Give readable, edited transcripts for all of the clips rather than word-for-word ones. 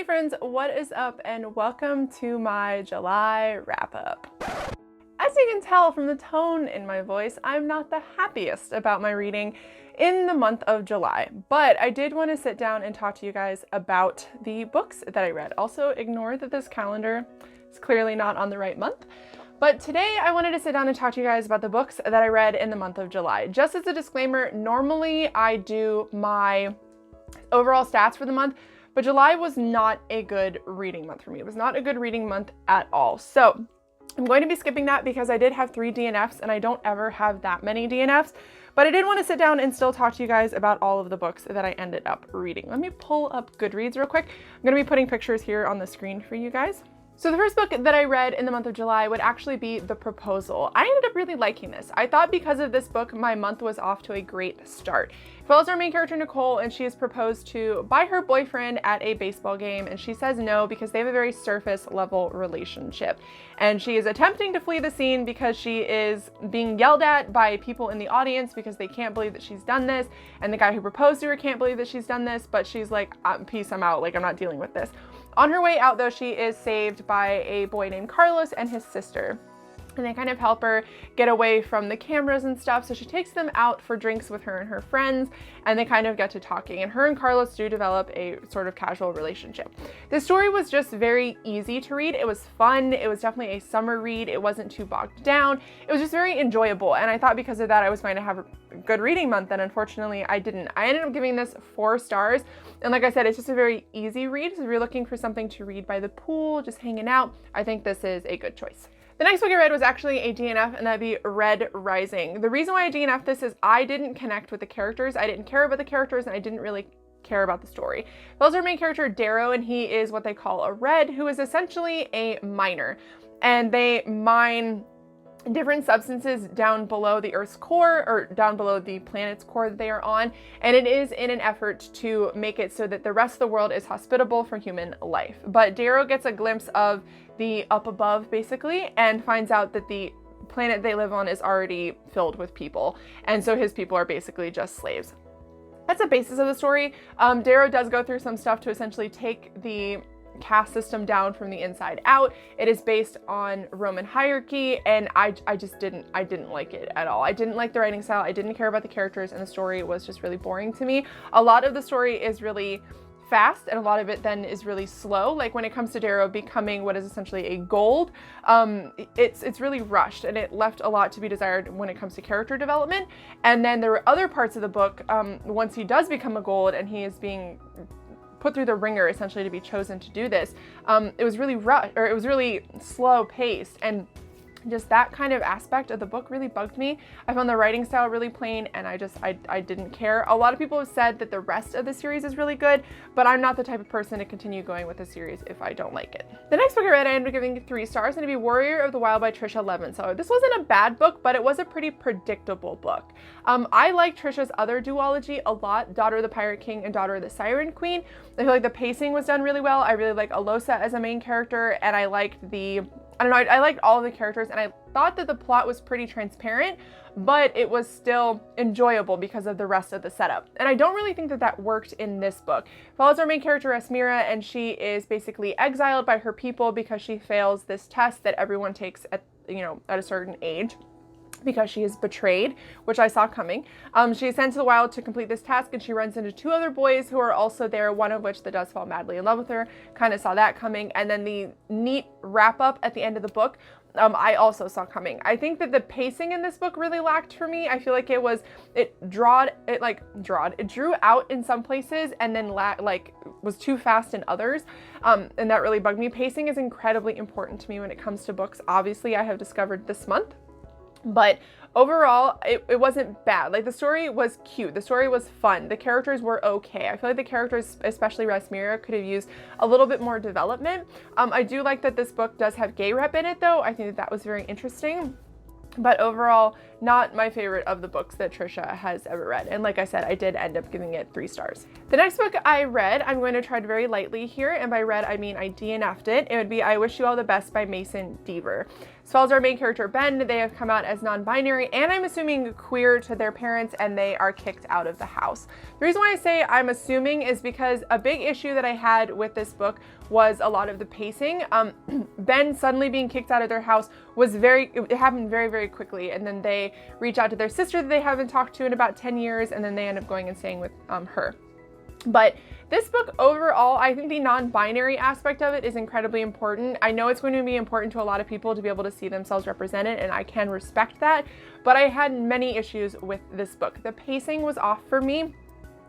friends, what is up and welcome to my July wrap-up. As you can tell from the tone in my voice, I'm not the happiest about my reading in the month of July, but I did want to sit down and talk to you guys about the books that I read. Also, ignore that this calendar is clearly not on the right month. But today I wanted to sit down and talk to you guys about the books that I read in the month of July. Just as a disclaimer, normally I do my overall stats for the month, but July was not a good reading month for me. It was not a good reading month at all. So I'm going to be skipping that because I did have 3 DNFs and I don't ever have that many DNFs, but I did want to sit down and still talk to you guys about all of the books that I ended up reading. Let me pull up Goodreads real quick. I'm going to be putting pictures here on the screen for you guys. So the first book that I read in the month of July would actually be The Proposal. I ended up really liking this. I thought because of this book, my month was off to a great start. It follows our main character, Nicole, and she is proposed to by her boyfriend at a baseball game, and she says no because they have a very surface level relationship. And she is attempting to flee the scene because she is being yelled at by people in the audience because they can't believe that she's done this, and the guy who proposed to her can't believe that she's done this, but she's like, peace, I'm out, like I'm not dealing with this. On her way out though, she is saved by a boy named Carlos and his sister. And they kind of help her get away from the cameras and stuff. So she takes them out for drinks with her and her friends, and they kind of get to talking. And her and Carlos do develop a sort of casual relationship. The story was just very easy to read. It was fun. It was definitely a summer read. It wasn't too bogged down. It was just very enjoyable. And I thought because of that, I was going to have a good reading month, and unfortunately I didn't. I ended up giving this 4 stars. And like I said, it's just a very easy read. So if you're looking for something to read by the pool, just hanging out, I think this is a good choice. The next book I read was actually a DNF, and that'd be Aurora Rising. The reason why I DNF'd this is I didn't connect with the characters. I didn't care about the characters, and I didn't really care about the story. Those are main character Darrow, and he is what they call a red, who is essentially a miner. And they mine different substances down below the Earth's core, or down below the planet's core that they are on, and it is in an effort to make it so that the rest of the world is hospitable for human life. But Darrow gets a glimpse of the up above basically, and finds out that the planet they live on is already filled with people, and so his people are basically just slaves. That's the basis of the story. Darrow does go through some stuff to essentially take the caste system down from the inside out. It is based on Roman hierarchy, and I didn't like it at all. I didn't like the writing style. I didn't care about the characters, and the story was just really boring to me. A lot of the story is really fast, and a lot of it then is really slow. Like when it comes to Darrow becoming what is essentially a gold, it's really rushed, and it left a lot to be desired when it comes to character development. And then there were other parts of the book, once he does become a gold and he is being put through the ringer essentially to be chosen to do this, it was really it was really slow paced, and just that kind of aspect of the book really bugged me. I found the writing style really plain, and I didn't care. A lot of people have said that the rest of the series is really good, but I'm not the type of person to continue going with the series if I don't like it. The next book I read, I ended up giving 3 stars, and it'd be Warrior of the Wild by Trisha Levenseau. This wasn't a bad book, but it was a pretty predictable book. I like Trisha's other duology a lot, Daughter of the Pirate King and Daughter of the Siren Queen. I feel like the pacing was done really well. I really like Alosa as a main character, and I liked I liked all of the characters, and I thought that the plot was pretty transparent, but it was still enjoyable because of the rest of the setup. And I don't really think that that worked in this book. It follows our main character, Esmira, and she is basically exiled by her people because she fails this test that everyone takes at a certain age, because she is betrayed, which I saw coming. She is sent to the wild to complete this task, and she runs into 2 other boys who are also there, one of which that does fall madly in love with her. Kind of saw that coming. And then the neat wrap up at the end of the book, I also saw coming. I think that the pacing in this book really lacked for me. I feel like it drew out in some places, and then was too fast in others. And that really bugged me. Pacing is incredibly important to me when it comes to books. Obviously, I have discovered this month. But overall, it wasn't bad. Like, the story was cute. The story was fun. The characters were okay. I feel like the characters, especially Resmira, could have used a little bit more development. I do like that this book does have gay rep in it, though. I think that was very interesting. But overall, not my favorite of the books that Trisha has ever read. And like I said, I did end up giving it 3 stars. The next book I read, I'm going to tread very lightly here. And by read, I mean I DNF'd it. It would be I Wish You All the Best by Mason Deaver. As well as our main character, Ben, they have come out as non-binary and I'm assuming queer to their parents, and they are kicked out of the house. The reason why I say I'm assuming is because a big issue that I had with this book was a lot of the pacing. Ben suddenly being kicked out of their house it happened very, very quickly. And then they reach out to their sister that they haven't talked to in about 10 years. And then they end up going and staying with her. But this book overall, I think the non-binary aspect of it is incredibly important. I know it's going to be important to a lot of people to be able to see themselves represented, and I can respect that. But I had many issues with this book. The pacing was off for me.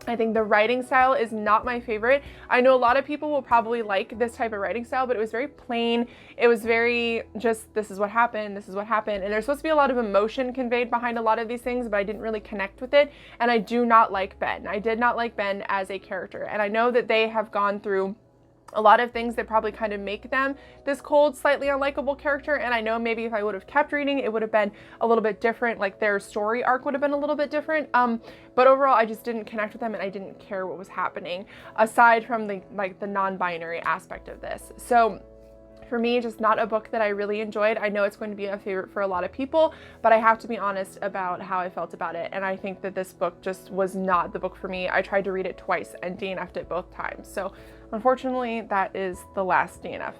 I think the writing style is not my favorite. I know a lot of people will probably like this type of writing style, but it was very plain. It was very just, this is what happened, this is what happened. And there's supposed to be a lot of emotion conveyed behind a lot of these things, but I didn't really connect with it. And I do not like Ben. I did not like Ben as a character. And I know that they have gone through a lot of things that probably kind of make them this cold, slightly unlikable character. And I know maybe if I would have kept reading, it would have been a little bit different. Like their story arc would have been a little bit different. But overall, I just didn't connect with them and I didn't care what was happening aside from the non-binary aspect of this. So for me, just not a book that I really enjoyed. I know it's going to be a favorite for a lot of people, but I have to be honest about how I felt about it. And I think that this book just was not the book for me. I tried to read it twice and DNF'd it both times. So unfortunately, that is the last DNF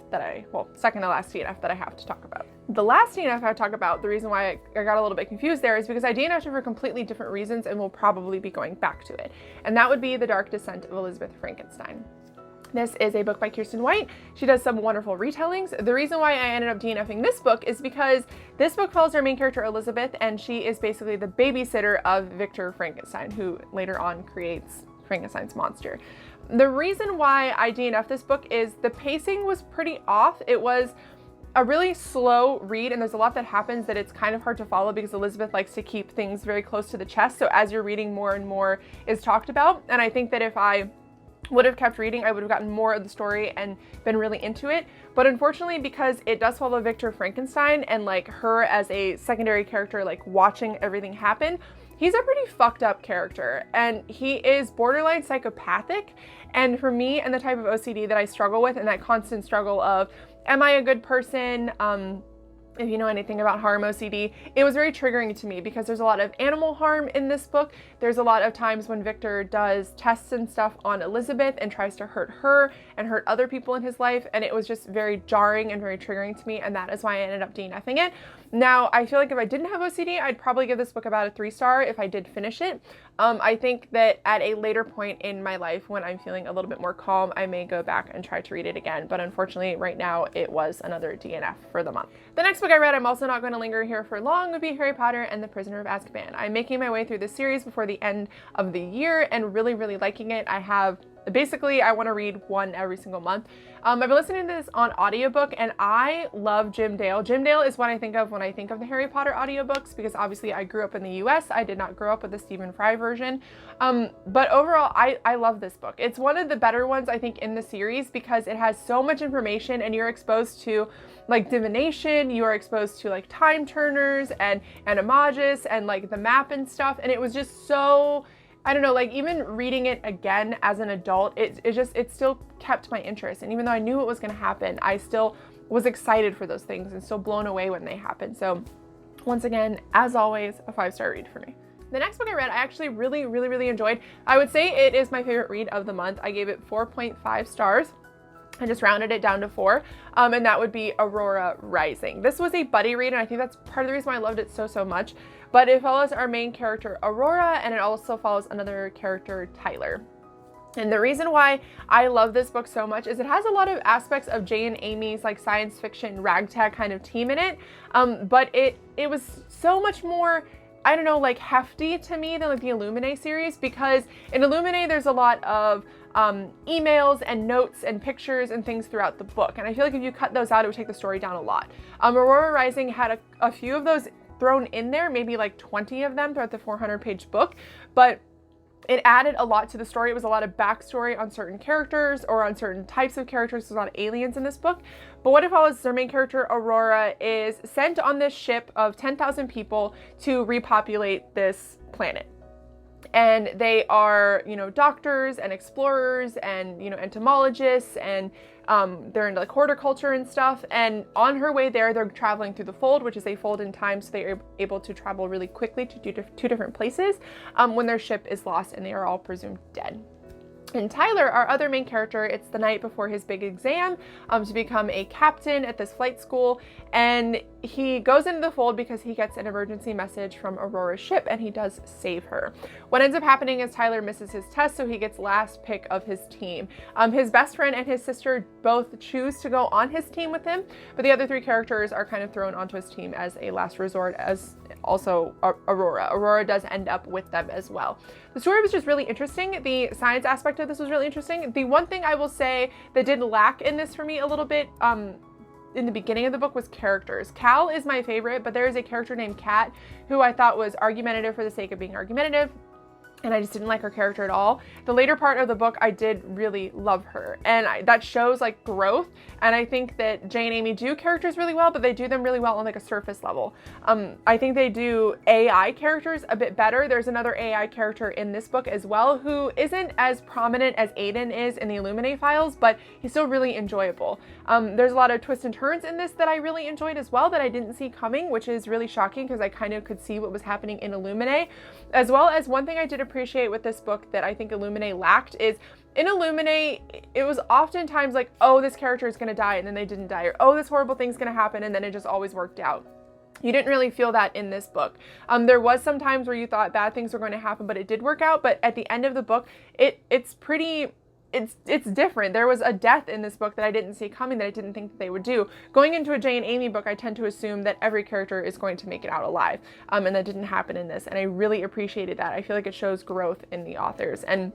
second to last DNF that I have to talk about. The last DNF I talk about, the reason why I got a little bit confused there is because I DNF'd it for completely different reasons and will probably be going back to it. And that would be The Dark Descent of Elizabeth Frankenstein. This is a book by Kiersten White. She does some wonderful retellings. The reason why I ended up DNFing this book is because this book follows our main character, Elizabeth, and she is basically the babysitter of Victor Frankenstein, who later on creates Frankenstein's monster. The reason why I DNF'd this book is the pacing was pretty off. It was a really slow read, and there's a lot that happens that it's kind of hard to follow because Elizabeth likes to keep things very close to the chest. So as you're reading, more and more is talked about. And I think that if I would have kept reading, I would have gotten more of the story and been really into it. But unfortunately, because it does follow Victor Frankenstein and like her as a secondary character, like watching everything happen, he's a pretty fucked up character and he is borderline psychopathic. And for me and the type of OCD that I struggle with, and that constant struggle of, am I a good person? If you know anything about harm OCD, it was very triggering to me because there's a lot of animal harm in this book. There's a lot of times when Victor does tests and stuff on Elizabeth and tries to hurt her and hurt other people in his life. And it was just very jarring and very triggering to me. And that is why I ended up DNFing it. Now, I feel like if I didn't have OCD, I'd probably give this book about a 3-star if I did finish it. I think that at a later point in my life, when I'm feeling a little bit more calm, I may go back and try to read it again. But unfortunately, right now, it was another DNF for the month. The next book I read, I'm also not going to linger here for long, would be Harry Potter and the Prisoner of Azkaban. I'm making my way through this series before the end of the year and really, really liking it. I want to read one every single month. I've been listening to this on audiobook and I love Jim Dale. Jim Dale is what I think of when I think of the Harry Potter audiobooks because obviously I grew up in the US. I did not grow up with the Stephen Fry version. But overall, I love this book. It's one of the better ones I think in the series because it has so much information and you're exposed to like divination, you are exposed to like time turners and animagus and like the map and stuff. And it was just so, I don't know, like even reading it again as an adult, it still kept my interest. And even though I knew what was going to happen, I still was excited for those things and still blown away when they happened. So once again, as always, a 5-star read for me. The next book I read, I actually really, really, really enjoyed. I would say it is my favorite read of the month. I gave it 4.5 stars. I just rounded it down to 4, and that would be Aurora Rising. This was a buddy read, and I think that's part of the reason why I loved it so much. But it follows our main character, Aurora, and it also follows another character, Tyler. And the reason why I love this book so much is it has a lot of aspects of Jay and Amy's like science fiction ragtag kind of team in it, but it was so much more, I don't know, like hefty to me than like the Illuminae series, because in Illuminae there's a lot of emails and notes and pictures and things throughout the book. And I feel like if you cut those out, it would take the story down a lot. Aurora Rising had a few of those thrown in there, maybe like 20 of them throughout the 400-page book, but It added a lot to the story. It was a lot of backstory on certain characters or on certain types of characters. There's a lot of aliens in this book. But what it follows is their main character, Aurora, is sent on this ship of 10,000 people to repopulate this planet. And they are, you know, doctors and explorers and, you know, entomologists, and they're into like horticulture and stuff. And on her way there, they're traveling through the fold, which is a fold in time, so they are able to travel really quickly to two different places when their ship is lost and they are all presumed dead. And Tyler, our other main character, it's the night before his big exam to become a captain at this flight school, and he goes into the fold because he gets an emergency message from Aurora's ship, and he does save her. What ends up happening is Tyler misses his test, so he gets last pick of his team. His best friend and his sister both choose to go on his team with him, but the other three characters are kind of thrown onto his team as a last resort, as also Aurora. Aurora does end up with them as well. The story was just really interesting. The science aspect of this was really interesting. The one thing I will say that did lack in this for me a little bit in the beginning of the book was characters. Cal is my favorite, but there is a character named Kat who I thought was argumentative for the sake of being argumentative, and I just didn't like her character at all. The later part of the book, I did really love her, and that shows like growth. And I think that Jay and Amy do characters really well, but they do them really well on like a surface level. I think they do AI characters a bit better. There's another AI character in this book as well who isn't as prominent as Aiden is in the Illuminae files, but he's still really enjoyable. There's a lot of twists and turns in this that I really enjoyed as well that I didn't see coming, which is really shocking because I kind of could see what was happening in Illuminae. As well as one thing I did appreciate with this book that I think Illuminae lacked is in Illuminae, it was oftentimes like, oh, this character is going to die and then they didn't die, or oh, this horrible thing's going to happen and then it just always worked out. You didn't really feel that in this book. There was some times where you thought bad things were going to happen, but it did work out. But at the end of the book, it's different. There was a death in this book that I didn't see coming, that I didn't think that they would do. Going into a Jay and Amy book, I tend to assume that every character is going to make it out alive. And that didn't happen in this. And I really appreciated that. I feel like it shows growth in the authors. And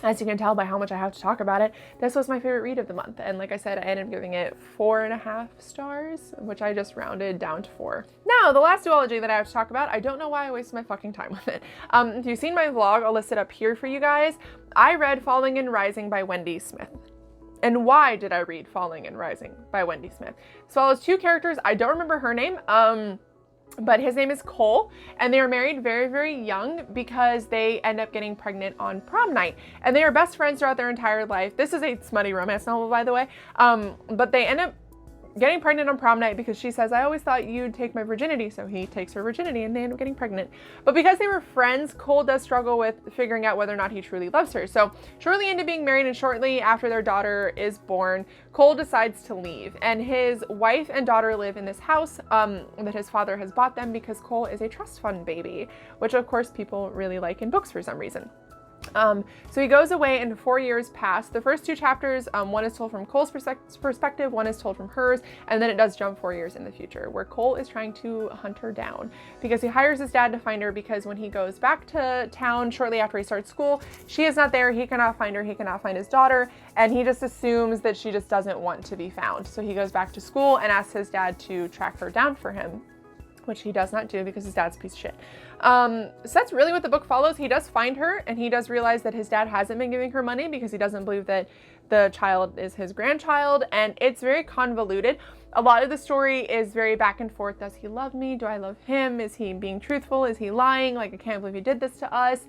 as you can tell by how much I have to talk about it, this was my favorite read of the month. And like I said, I ended up giving it 4.5 stars, which I just rounded down to 4. Now, the last duology that I have to talk about, I don't know why I wasted my fucking time with it. If you've seen my vlog, I'll list it up here for you guys. I read Falling and Rising by Wendy Smith. And why did I read Falling and Rising by Wendy Smith? This follows two characters. I don't remember her name. But his name is Cole, and they are married very, very young because they end up getting pregnant on prom night. And they are best friends throughout their entire life. This is a smutty romance novel, by the way. But they end up getting pregnant on prom night because she says, I always thought you'd take my virginity. So he takes her virginity and they end up getting pregnant. But because they were friends, Cole does struggle with figuring out whether or not he truly loves her. So shortly into being married and shortly after their daughter is born, Cole decides to leave. And his wife and daughter live in this house that his father has bought them because Cole is a trust fund baby, which of course people really like in books for some reason. So he goes away and 4 years pass. The first two chapters, one is told from Cole's perspective, one is told from hers, and then it does jump 4 years in the future where Cole is trying to hunt her down because he hires his dad to find her, because when he goes back to town shortly after he starts school, she is not there. He cannot find her. He cannot find his daughter, and he just assumes that she just doesn't want to be found. So he goes back to school and asks his dad to track her down for him, which he does not do because his dad's a piece of shit. So that's really what the book follows. He does find her, and he does realize that his dad hasn't been giving her money because he doesn't believe that the child is his grandchild, and it's very convoluted. A lot of the story is very back and forth. Does he love me? Do I love him? Is he being truthful? Is he lying? Like, I can't believe he did this to us.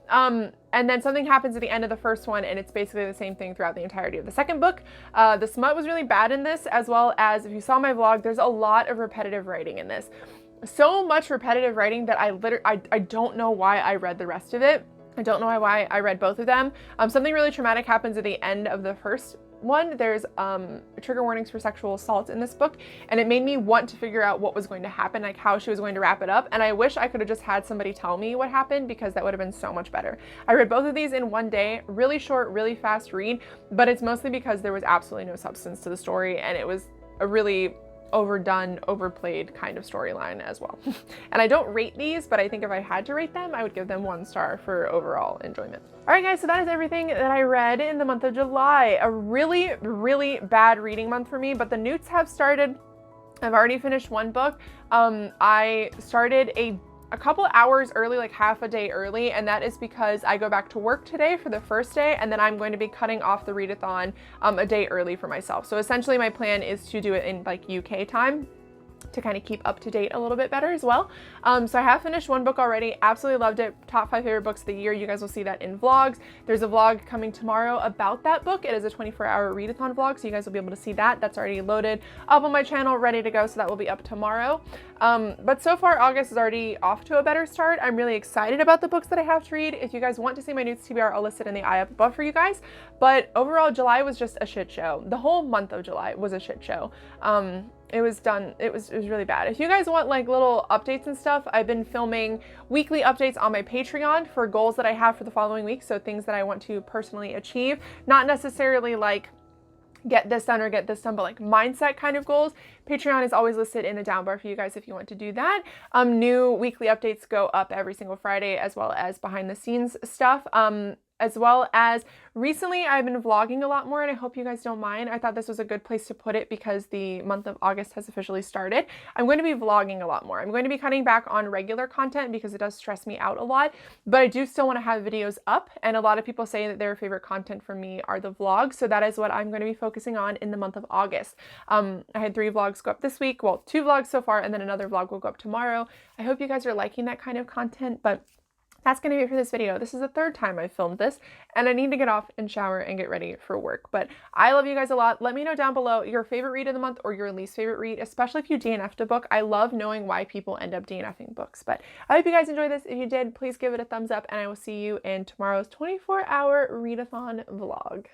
And then something happens at the end of the first one, and it's basically the same thing throughout the entirety of the second book. The smut was really bad in this, as well as, if you saw my vlog, there's a lot of repetitive writing in this. So much repetitive writing that I don't know why I read the rest of it. I don't know why I read both of them. Something really traumatic happens at the end of the first one. There's trigger warnings for sexual assault in this book, and it made me want to figure out what was going to happen, like how she was going to wrap it up. And I wish I could have just had somebody tell me what happened, because that would have been so much better. I read both of these in one day, really short, really fast read, but it's mostly because there was absolutely no substance to the story, and it was a really overdone, overplayed kind of storyline as well. And I don't rate these, but I think if I had to rate them, I would give them 1 star for overall enjoyment. All right, guys, so that is everything that I read in the month of July. A really, really bad reading month for me, but the newts have started. I've already finished one book. I started a a couple hours early, like half a day early, and that is because I go back to work today for the first day, and then I'm going to be cutting off the readathon a day early for myself. So essentially my plan is to do it in like UK time, to kind of keep up to date a little bit better as well. So I have finished one book already, absolutely loved it. Top 5 favorite books of the year. You guys will see that in vlogs. There's a vlog coming tomorrow about that book. It is a 24-hour readathon vlog, so you guys will be able to see that. That's already loaded up on my channel, ready to go, so that will be up tomorrow. But so far, August is already off to a better start. I'm really excited about the books that I have to read. If you guys want to see my notes TBR, I'll list it in the eye up above for you guys. But overall, July was just a shit show. The whole month of July was a shit show. It was really bad. If you guys want like little updates and stuff, I've been filming weekly updates on my Patreon for goals that I have for the following week. So things that I want to personally achieve, not necessarily like get this done or get this done, but like mindset kind of goals. Patreon is always listed in the down bar for you guys if you want to do that. New weekly updates go up every single Friday, as well as behind the scenes stuff. As well as recently I've been vlogging a lot more, and I hope you guys don't mind. I thought this was a good place to put it because the month of August has officially started. I'm going to be vlogging a lot more. I'm going to be cutting back on regular content because it does stress me out a lot, but I do still want to have videos up, and a lot of people say that their favorite content from me are the vlogs, so that is what I'm going to be focusing on in the month of August. I had 3 vlogs go up this week, well, 2 vlogs so far, and then another vlog will go up tomorrow. I hope you guys are liking that kind of content, but that's going to be it for this video. This is the 3rd time I've filmed this, and I need to get off and shower and get ready for work. But I love you guys a lot. Let me know down below your favorite read of the month or your least favorite read, especially if you DNF'd a book. I love knowing why people end up DNFing books. But I hope you guys enjoyed this. If you did, please give it a thumbs up, and I will see you in tomorrow's 24-hour readathon vlog.